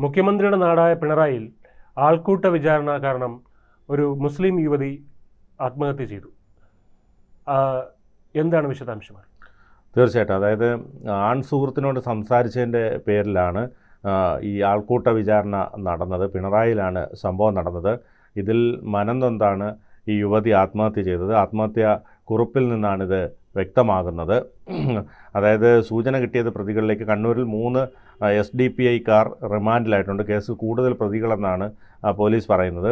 മുഖ്യമന്ത്രിയുടെ നാടായ പിണറായിയിൽ ആൾക്കൂട്ട വിചാരണ കാരണം ഒരു മുസ്ലിം യുവതി ആത്മഹത്യ ചെയ്തു. എന്താണ് വിശദാംശങ്ങൾ? തീർച്ചയായിട്ടും. അതായത് ആൺ സുഹൃത്തിനോട് സംസാരിച്ചതിൻ്റെ പേരിലാണ് ഈ ആൾക്കൂട്ട വിചാരണ നടന്നത്. പിണറായിയിലാണ് സംഭവം നടന്നത്. ഇതിൽ മനംനൊന്താണ് ഈ യുവതി ആത്മഹത്യ ചെയ്തത്. ആത്മഹത്യ കുറിപ്പിൽ നിന്നാണിത് വ്യക്തമാകുന്നത്. അതായത് സൂചന കിട്ടിയത് പ്രതികളിലേക്ക് കണ്ണൂരിൽ 3 SDPIക്കാർ റിമാൻഡിലായിട്ടുണ്ട്. കേസിൽ കൂടുതൽ പ്രതികളെന്നാണ് പോലീസ് പറയുന്നത്.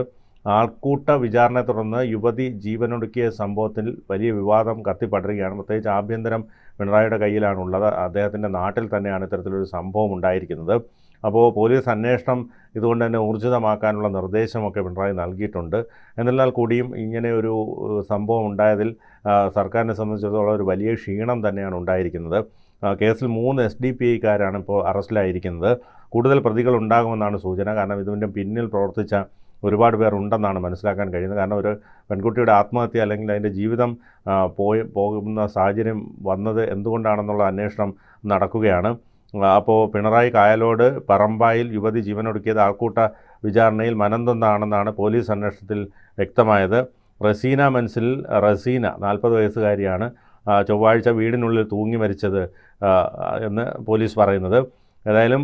ആൾക്കൂട്ട വിചാരണയെ തുടർന്ന് യുവതി ജീവനൊടുക്കിയ സംഭവത്തിൽ വലിയ വിവാദം കത്തിപ്പടരുകയാണ്. പ്രത്യേകിച്ച് ആഭ്യന്തരം പിണറായിയുടെ കയ്യിലാണുള്ളത്. അദ്ദേഹത്തിൻ്റെ നാട്ടിൽ തന്നെയാണ് ഇത്തരത്തിലൊരു സംഭവം ഉണ്ടായിരിക്കുന്നത്. അപ്പോൾ പോലീസ് അന്വേഷണം ഇതുകൊണ്ട് തന്നെ ഊർജിതമാക്കാനുള്ള നിർദ്ദേശമൊക്കെ പിണറായി നൽകിയിട്ടുണ്ട്. എന്നിരുന്നാൽ കൂടിയും ഇങ്ങനെ ഒരു സംഭവം ഉണ്ടായതിൽ സർക്കാരിനെ സംബന്ധിച്ചിടത്തോളം ഒരു വലിയ ക്ഷീണം തന്നെയാണ് ഉണ്ടായിരിക്കുന്നത്. കേസിൽ 3 SDPIക്കാരാണ് ഇപ്പോൾ അറസ്റ്റിലായിരിക്കുന്നത്. കൂടുതൽ പ്രതികൾ ഉണ്ടാകുമെന്നാണ് സൂചന. കാരണം ഇതിൻ്റെ പിന്നിൽ പ്രവർത്തിച്ച ഒരുപാട് പേർ ഉണ്ടെന്നാണ് മനസ്സിലാക്കാൻ കഴിയുന്നത്. കാരണം ഒരു പെൺകുട്ടിയുടെ ആത്മഹത്യ അല്ലെങ്കിൽ അതിൻ്റെ ജീവിതം പോകുന്ന സാഹചര്യം വന്നത് എന്തുകൊണ്ടാണെന്നുള്ള അന്വേഷണം നടക്കുകയാണ്. അപ്പോൾ പിണറായി കായലോട് പറമ്പായിൽ യുവതി ജീവനൊടുക്കിയത് ആൾക്കൂട്ട വിചാരണയിൽ മനംതൊന്നാണെന്നാണ് പോലീസ് അന്വേഷണത്തിൽ വ്യക്തമായത്. റസീന മൻസിൽ 40 വയസ്സുകാരിയാണ് ചൊവ്വാഴ്ച വീടിനുള്ളിൽ തൂങ്ങി മരിച്ചത് എന്ന് പോലീസ് പറയുന്നത്. ഏതായാലും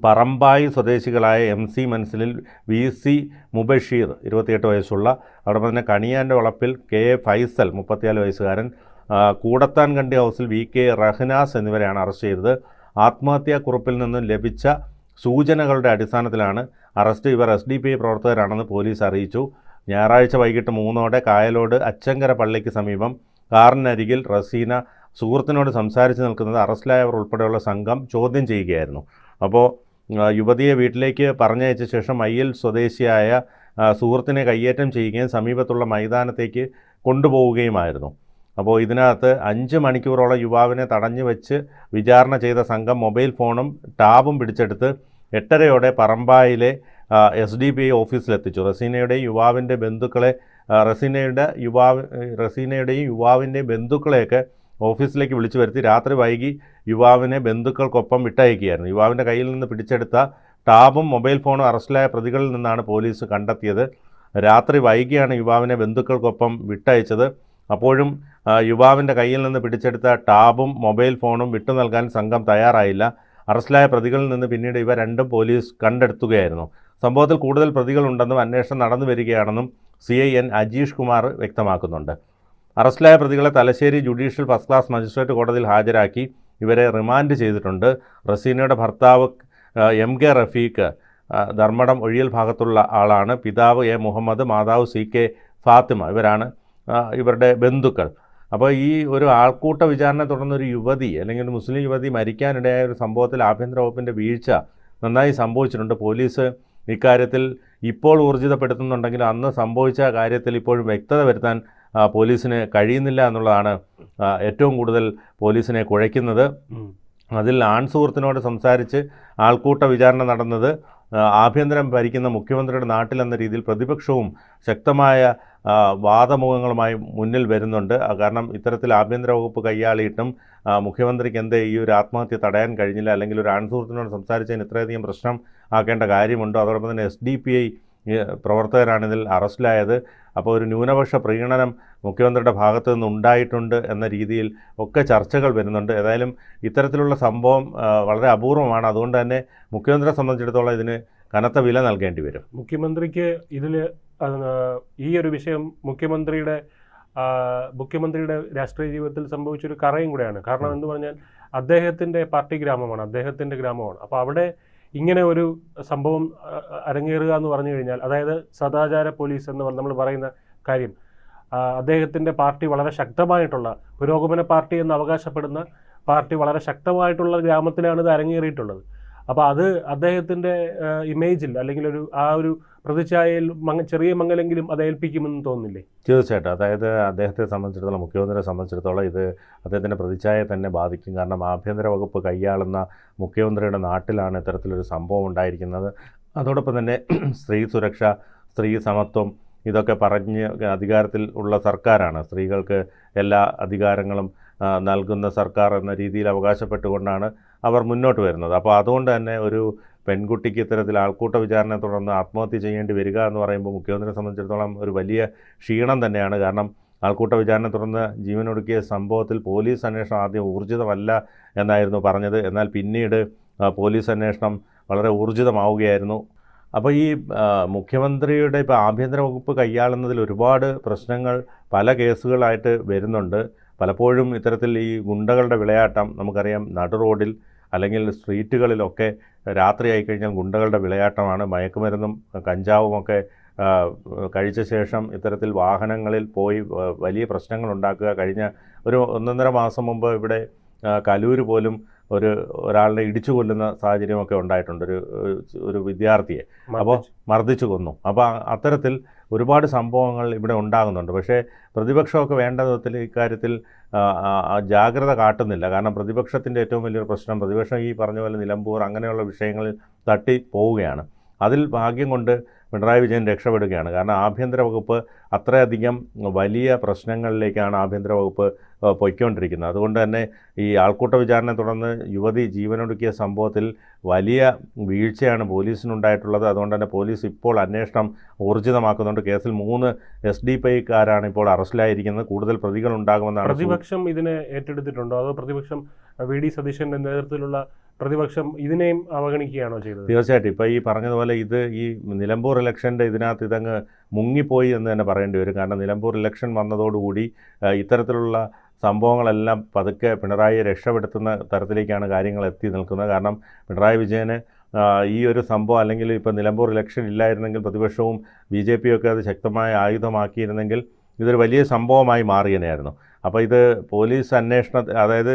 പറമ്പായി സ്വദേശികളായ MC മൻസിലിൽ VC മുബഷീർ 28 വയസ്സുള്ള, അതോടൊപ്പം തന്നെ കണിയാൻ്റെ വളപ്പിൽ KA ഫൈസൽ 34 വയസ്സുകാരൻ, കൂടത്താൻ കണ്ടി ഹൗസിൽ VK റഹ്നാസ് എന്നിവരെയാണ് അറസ്റ്റ് ചെയ്തത്. ആത്മഹത്യാക്കുറിപ്പിൽ നിന്നും ലഭിച്ച സൂചനകളുടെ അടിസ്ഥാനത്തിലാണ് അറസ്റ്റ്. ഇവർ SDPI പ്രവർത്തകരാണെന്ന് പോലീസ് അറിയിച്ചു. ഞായറാഴ്ച വൈകിട്ട് 3 കായലോട് അച്ചങ്കര പള്ളിക്ക് സമീപം കാറിനരികിൽ റസീന സുഹൃത്തിനോട് സംസാരിച്ച് നിൽക്കുന്നത് അറസ്റ്റിലായവർ ഉൾപ്പെടെയുള്ള സംഘം ചോദ്യം ചെയ്യുകയായിരുന്നു. അപ്പോൾ യുവതിയെ വീട്ടിലേക്ക് പറഞ്ഞയച്ച ശേഷം മയ്യിൽ സ്വദേശിയായ സുഹൃത്തിനെ കയ്യേറ്റം ചെയ്യുകയും സമീപത്തുള്ള മൈതാനത്തേക്ക് കൊണ്ടുപോവുകയുമായിരുന്നു. അപ്പോൾ ഇതിനകത്ത് 5 മണിക്കൂറോളം യുവാവിനെ തടഞ്ഞു വെച്ച് വിചാരണ ചെയ്ത സംഘം മൊബൈൽ ഫോണും ടാബും പിടിച്ചെടുത്ത് 8:30 പറമ്പായിലെ SDPI ഓഫീസിലെത്തിച്ചു. റസീനയുടെയും യുവാവിൻ്റെയും ബന്ധുക്കളെയൊക്കെ ഓഫീസിലേക്ക് വിളിച്ചു വരുത്തി രാത്രി വൈകി യുവാവിനെ ബന്ധുക്കൾക്കൊപ്പം വിട്ടയക്കുകയായിരുന്നു. യുവാവിൻ്റെ കയ്യിൽ നിന്ന് പിടിച്ചെടുത്ത ടാബും മൊബൈൽ ഫോണും അറസ്റ്റിലായ പ്രതികളിൽ നിന്നാണ് പോലീസ് കണ്ടെത്തിയത്. രാത്രി വൈകിയാണ് യുവാവിനെ ബന്ധുക്കൾക്കൊപ്പം വിട്ടയച്ചത്. അപ്പോഴും യുവാവിൻ്റെ കയ്യിൽ നിന്ന് പിടിച്ചെടുത്ത ടാബും മൊബൈൽ ഫോണും വിട്ടു നൽകാൻ സംഘം തയ്യാറായില്ല. അറസ്റ്റിലായ പ്രതികളിൽ നിന്ന് പിന്നീട് ഇവ രണ്ടും പോലീസ് കണ്ടെടുത്തുകയായിരുന്നു. സംഭവത്തിൽ കൂടുതൽ പ്രതികളുണ്ടെന്നും അന്വേഷണം നടന്നു വരികയാണെന്നും CI N അജീഷ് കുമാർ വ്യക്തമാക്കുന്നുണ്ട്. അറസ്റ്റിലായ പ്രതികളെ Thalassery judicial first class magistrate കോടതിയിൽ ഹാജരാക്കി ഇവരെ റിമാൻഡ് ചെയ്തിട്ടുണ്ട്. റസീനയുടെ ഭർത്താവ് MK റഫീഖ് ധർമ്മടം ഒഴിയൽ ഭാഗത്തുള്ള ആളാണ്. പിതാവ് A മുഹമ്മദ്, മാതാവ് CK ഫാത്തിമ ഇവരാണ് ഇവരുടെ ബന്ധുക്കൾ. അപ്പോൾ ഈ ഒരു ആൾക്കൂട്ട വിചാരണയെ തുടർന്ന് ഒരു യുവതി അല്ലെങ്കിൽ ഒരു മുസ്ലിം യുവതി മരിക്കാനിടയായ ഒരു സംഭവത്തിൽ ആഭ്യന്തര വകുപ്പിൻ്റെ വീഴ്ച നന്നായി സംഭവിച്ചിട്ടുണ്ട്. പോലീസ് ഇക്കാര്യത്തിൽ ഇപ്പോൾ ഊർജിതപ്പെടുത്തുന്നുണ്ടെങ്കിലും അന്ന് സംഭവിച്ച കാര്യത്തിൽ ഇപ്പോഴും വ്യക്തത വരുത്താൻ പോലീസിന് കഴിയുന്നില്ല എന്നുള്ളതാണ് ഏറ്റവും കൂടുതൽ പോലീസിനെ കുഴയ്ക്കുന്നത്. അതിൽ ആൺ സുഹൃത്തിനോട് സംസാരിച്ച് ആൾക്കൂട്ട വിചാരണ നടന്നത് ആഭ്യന്തരം ഭരിക്കുന്ന മുഖ്യമന്ത്രിയുടെ നാട്ടിലെന്ന രീതിയിൽ പ്രതിപക്ഷവും ശക്തമായ വാദമുഖങ്ങളുമായി മുന്നിൽ വരുന്നുണ്ട്. കാരണം ഇത്തരത്തിൽ ആഭ്യന്തര വകുപ്പ് കൈയാളിയിട്ടും മുഖ്യമന്ത്രിക്ക് എന്തേ ഈ ഒരു ആത്മഹത്യ തടയാൻ കഴിഞ്ഞില്ല, അല്ലെങ്കിൽ ഒരു ആൺസുഹൃത്തിനോട് സംസാരിച്ചതിന് ഇത്രയധികം പ്രശ്നം ആക്കേണ്ട കാര്യമുണ്ടോ? അതോടൊപ്പം തന്നെ SDPI പ്രവർത്തകരാണിതിൽ അറസ്റ്റിലായത്. അപ്പോൾ ഒരു ന്യൂനപക്ഷ പ്രീണനം മുഖ്യമന്ത്രിയുടെ ഭാഗത്തു നിന്ന് ഉണ്ടായിട്ടുണ്ട് എന്ന രീതിയിൽ ഒക്കെ ചർച്ചകൾ വരുന്നുണ്ട്. ഏതായാലും ഇത്തരത്തിലുള്ള സംഭവം വളരെ അപൂർവമാണ്. അതുകൊണ്ട് തന്നെ മുഖ്യമന്ത്രിയെ സംബന്ധിച്ചിടത്തോളം ഇതിന് കനത്ത വില നൽകേണ്ടി വരും. മുഖ്യമന്ത്രിക്ക് ഇതിൽ ഈ ഒരു വിഷയം മുഖ്യമന്ത്രിയുടെ രാഷ്ട്രീയ ജീവിതത്തിൽ സംഭവിച്ചൊരു കറയും കൂടെയാണ്. കാരണം എന്ന് പറഞ്ഞാൽ അദ്ദേഹത്തിൻ്റെ പാർട്ടി ഗ്രാമമാണ്, അദ്ദേഹത്തിൻ്റെ ഗ്രാമമാണ്. അപ്പോൾ അവിടെ ഇങ്ങനെ ഒരു സംഭവം അരങ്ങേറുക എന്ന് പറഞ്ഞു കഴിഞ്ഞാൽ, അതായത് സദാചാര പോലീസ് എന്ന് നമ്മൾ പറയുന്ന കാര്യം, അദ്ദേഹത്തിൻ്റെ പാർട്ടി വളരെ ശക്തമായിട്ടുള്ള പുരോഗമന പാർട്ടി എന്ന് അവകാശപ്പെടുന്ന പാർട്ടി വളരെ ശക്തമായിട്ടുള്ള ഗ്രാമത്തിലാണ് ഇത് അരങ്ങേറിയിട്ടുള്ളത്. അപ്പോൾ അത് അദ്ദേഹത്തിൻ്റെ ഇമേജിൽ അല്ലെങ്കിൽ ഒരു പ്രതിച്ഛായയിൽ ചെറിയ മങ്ങലെങ്കിലും അത് ഏൽപ്പിക്കുമെന്ന് തോന്നുന്നില്ലേ? തീർച്ചയായിട്ടും. അതായത് അദ്ദേഹത്തെ സംബന്ധിച്ചിടത്തോളം, മുഖ്യമന്ത്രിയെ സംബന്ധിച്ചിടത്തോളം ഇത് അദ്ദേഹത്തിൻ്റെ പ്രതിച്ഛായയെ തന്നെ ബാധിക്കും. കാരണം ആഭ്യന്തര വകുപ്പ് കൈയാളുന്ന മുഖ്യമന്ത്രിയുടെ നാട്ടിലാണ് ഇത്തരത്തിലൊരു സംഭവം ഉണ്ടായിരിക്കുന്നത്. അതോടൊപ്പം തന്നെ സ്ത്രീ സുരക്ഷ, സ്ത്രീ സമത്വം ഇതൊക്കെ പറഞ്ഞ് അധികാരത്തിൽ ഉള്ള സർക്കാരാണ്. സ്ത്രീകൾക്ക് എല്ലാ അധികാരങ്ങളും നൽകുന്ന സർക്കാർ എന്ന രീതിയിൽ അവകാശപ്പെട്ടുകൊണ്ടാണ് അവർ മുന്നോട്ട് വരുന്നത്. അപ്പോൾ അതുകൊണ്ട് തന്നെ ഒരു പെൺകുട്ടിക്ക് ഇത്തരത്തിൽ ആൾക്കൂട്ട വിചാരണയെ തുടർന്ന് ആത്മഹത്യ ചെയ്യേണ്ടി വരിക എന്ന് പറയുമ്പോൾ മുഖ്യമന്ത്രിയെ സംബന്ധിച്ചിടത്തോളം ഒരു വലിയ ക്ഷീണം തന്നെയാണ്. കാരണം ആൾക്കൂട്ട വിചാരണയെ തുടർന്ന് ജീവനൊടുക്കിയ സംഭവത്തിൽ പോലീസ് അന്വേഷണം ആദ്യം ഊർജിതമല്ല എന്നായിരുന്നു പറഞ്ഞത്. എന്നാൽ പിന്നീട് പോലീസ് അന്വേഷണം വളരെ ഊർജിതമാവുകയായിരുന്നു. അപ്പോൾ ഈ മുഖ്യമന്ത്രിയുടെ ഇപ്പോൾ ആഭ്യന്തര വകുപ്പ് കൈയാളുന്നതിൽ ഒരുപാട് പ്രശ്നങ്ങൾ പല കേസുകളായിട്ട് വരുന്നുണ്ട്. പലപ്പോഴും ഇത്തരത്തിൽ ഈ ഗുണ്ടകളുടെ വിളയാട്ടം നമുക്കറിയാം, നടു റോഡിൽ അല്ലെങ്കിൽ സ്ട്രീറ്റുകളിലൊക്കെ രാത്രിയായി കഴിഞ്ഞാൽ ഗുണ്ടകളുടെ വിളയാട്ടമാണ്. മയക്കുമരുന്നും കഞ്ചാവുമൊക്കെ കഴിച്ച ശേഷം ഇത്തരത്തിൽ വാഹനങ്ങളിൽ പോയി വലിയ പ്രശ്നങ്ങൾ ഉണ്ടാക്കുക. കഴിഞ്ഞ ഒരു 1.5 മാസം മുമ്പ് ഇവിടെ കലൂർ പോലും ഒരാളിനെ ഇടിച്ചു കൊല്ലുന്ന സാഹചര്യമൊക്കെ ഉണ്ടായിട്ടുണ്ട്, ഒരു വിദ്യാർത്ഥിയെ അപ്പോൾ മർദ്ദിച്ചു കൊന്നു. അപ്പോൾ അത്തരത്തിൽ ഒരുപാട് സംഭവങ്ങൾ ഇവിടെ ഉണ്ടാകുന്നുണ്ട്. പക്ഷേ പ്രതിപക്ഷമൊക്കെ വേണ്ട വിധത്തിൽ ഇക്കാര്യത്തിൽ ജാഗ്രത കാട്ടുന്നില്ല. കാരണം പ്രതിപക്ഷത്തിൻ്റെ ഏറ്റവും വലിയൊരു പ്രശ്നം, പ്രതിപക്ഷം ഈ പറഞ്ഞ പോലെ നിലമ്പൂർ അങ്ങനെയുള്ള വിഷയങ്ങളിൽ തട്ടി പോവുകയാണ്. അതിൽ ഭാഗ്യം കൊണ്ട് പിണറായി വിജയൻ രക്ഷപ്പെടുകയാണ്. കാരണം ആഭ്യന്തര വകുപ്പ് അത്രയധികം വലിയ പ്രശ്നങ്ങളിലേക്കാണ് ആഭ്യന്തര വകുപ്പ് പൊയ്ക്കൊണ്ടിരിക്കുന്നത്. അതുകൊണ്ട് തന്നെ ഈ ആൾക്കൂട്ട വിചാരണയെ തുടർന്ന് യുവതി ജീവനൊടുക്കിയ സംഭവത്തിൽ വലിയ വീഴ്ചയാണ് പോലീസിനുണ്ടായിട്ടുള്ളത്. അതുകൊണ്ട് തന്നെ പോലീസ് ഇപ്പോൾ അന്വേഷണം ഊർജിതമാക്കുന്നുണ്ട്. കേസിൽ 3 SDPIക്കാരാണ് ഇപ്പോൾ അറസ്റ്റിലായിരിക്കുന്നത്. കൂടുതൽ പ്രതികൾ ഉണ്ടാകുമെന്നാണ്. പ്രതിപക്ഷം ഇതിനെ ഏറ്റെടുത്തിട്ടുണ്ടോ, അതോ പ്രതിപക്ഷം VD സതീശൻ്റെ നേതൃത്വത്തിലുള്ള പ്രതിപക്ഷം ഇതിനെയും അവഗണിക്കുകയാണോ ചെയ്തത്? തീർച്ചയായിട്ടും ഇപ്പോൾ ഈ പറഞ്ഞതുപോലെ ഈ നിലമ്പൂർ ഇലക്ഷൻ്റെ ഇതിനകത്ത് ഇതങ്ങ് മുങ്ങിപ്പോയി എന്ന് തന്നെ പറയേണ്ടി വരും. കാരണം നിലമ്പൂർ ഇലക്ഷൻ വന്നതോടുകൂടി ഇത്തരത്തിലുള്ള സംഭവങ്ങളെല്ലാം പതുക്കെ പിണറായിയെ രക്ഷപ്പെടുത്തുന്ന തരത്തിലേക്കാണ് കാര്യങ്ങൾ എത്തി നിൽക്കുന്നത്. കാരണം പിണറായി വിജയന് ഈ ഒരു സംഭവം, അല്ലെങ്കിൽ ഇപ്പോൾ നിലമ്പൂർ ഇലക്ഷൻ ഇല്ലായിരുന്നെങ്കിൽ പ്രതിപക്ഷവും BJP ഒക്കെ അത് ശക്തമായ ആയുധമാക്കിയിരുന്നെങ്കിൽ ഇതൊരു വലിയ സംഭവമായി മാറിയനെയായിരുന്നു. അപ്പോൾ ഇത് പോലീസ് അന്വേഷണത്തിൽ, അതായത്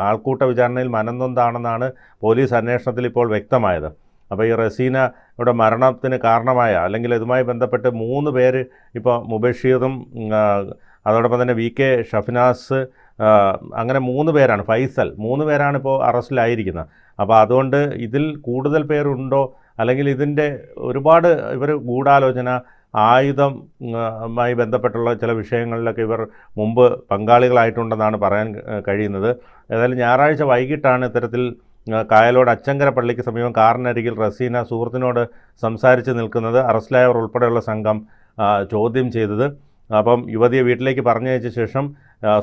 ആൾക്കൂട്ട വിചാരണയിൽ മനംനൊന്താണെന്നാണ് പോലീസ് അന്വേഷണത്തിൽ ഇപ്പോൾ വ്യക്തമായത്. അപ്പോൾ ഈ റസീനയുടെ മരണത്തിന് കാരണമായ, അല്ലെങ്കിൽ ഇതുമായി ബന്ധപ്പെട്ട് 3 പേര് ഇപ്പോൾ മുബഷീറും അതോടൊപ്പം തന്നെ VK ഷഫ്നാസ്, അങ്ങനെ 3 പേരാണ്, ഫൈസൽ, 3 പേരാണ് ഇപ്പോൾ അറസ്റ്റിലായിരിക്കുന്നത്. അപ്പോൾ അതുകൊണ്ട് ഇതിൽ കൂടുതൽ പേരുണ്ടോ, അല്ലെങ്കിൽ ഇതിൻ്റെ ഒരുപാട് ഇവർ ഗൂഢാലോചന, ആയുധമായി ബന്ധപ്പെട്ടുള്ള ചില വിഷയങ്ങളിലൊക്കെ ഇവർ മുമ്പ് പങ്കാളികളായിട്ടുണ്ടെന്നാണ് പറയാൻ കഴിയുന്നത്. ഏതായാലും ഞായറാഴ്ച വൈകിട്ടാണ് ഇത്തരത്തിൽ കായലോട് അച്ചങ്കര പള്ളിക്ക് സമീപം കാറിനരികിൽ റസീന സുഹൃത്തിനോട് സംസാരിച്ച് നിൽക്കുന്നത് അറസ്റ്റിലായവർ ഉൾപ്പെടെയുള്ള സംഘം ചോദ്യം ചെയ്തത്. അപ്പം യുവതിയെ വീട്ടിലേക്ക് പറഞ്ഞയച്ച ശേഷം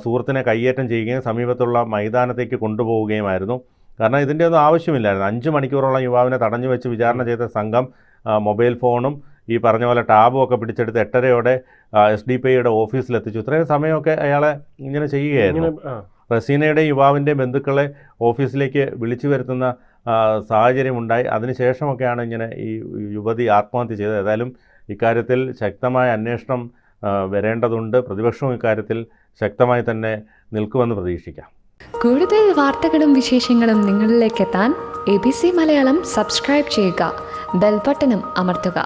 സുഹൃത്തിനെ കയ്യേറ്റം ചെയ്യുകയും സമീപത്തുള്ള മൈതാനത്തേക്ക് കൊണ്ടുപോവുകയുമായിരുന്നു. കാരണം ഇതിൻ്റെ ഒന്നും ആവശ്യമില്ലായിരുന്നു. 5 മണിക്കൂറോളം യുവാവിനെ തടഞ്ഞു വെച്ച് വിചാരണ ചെയ്ത സംഘം മൊബൈൽ ഫോണും ഈ പറഞ്ഞ പോലെ ടാബും ഒക്കെ പിടിച്ചെടുത്ത് 8:30-ഓടെ SDPIയുടെ ഓഫീസിലെത്തിച്ചു. ഇത്രയും സമയമൊക്കെ അയാളെ ഇങ്ങനെ ചെയ്യുകയായിരുന്നു. റസീനയുടെയും യുവാവിൻ്റെയും ബന്ധുക്കളെ ഓഫീസിലേക്ക് വിളിച്ചു വരുത്തുന്ന സാഹചര്യമുണ്ടായി. അതിനുശേഷമൊക്കെയാണ് ഇങ്ങനെ ഈ യുവതി ആത്മഹത്യ ചെയ്തത്. ഏതായാലും ഇക്കാര്യത്തിൽ ശക്തമായ അന്വേഷണം വരേണ്ടതുണ്ട്. പ്രതിപക്ഷവും ഇക്കാര്യത്തിൽ ശക്തമായി തന്നെ നിൽക്കുമെന്ന് പ്രതീക്ഷിക്കാം. കൂടുതൽ വാർത്തകളും വിശേഷങ്ങളും നിങ്ങളിലേക്ക് എത്താൻ ABC മലയാളം സബ്സ്ക്രൈബ് ചെയ്യുക, ബെൽ ബട്ടണും അമർത്തുക.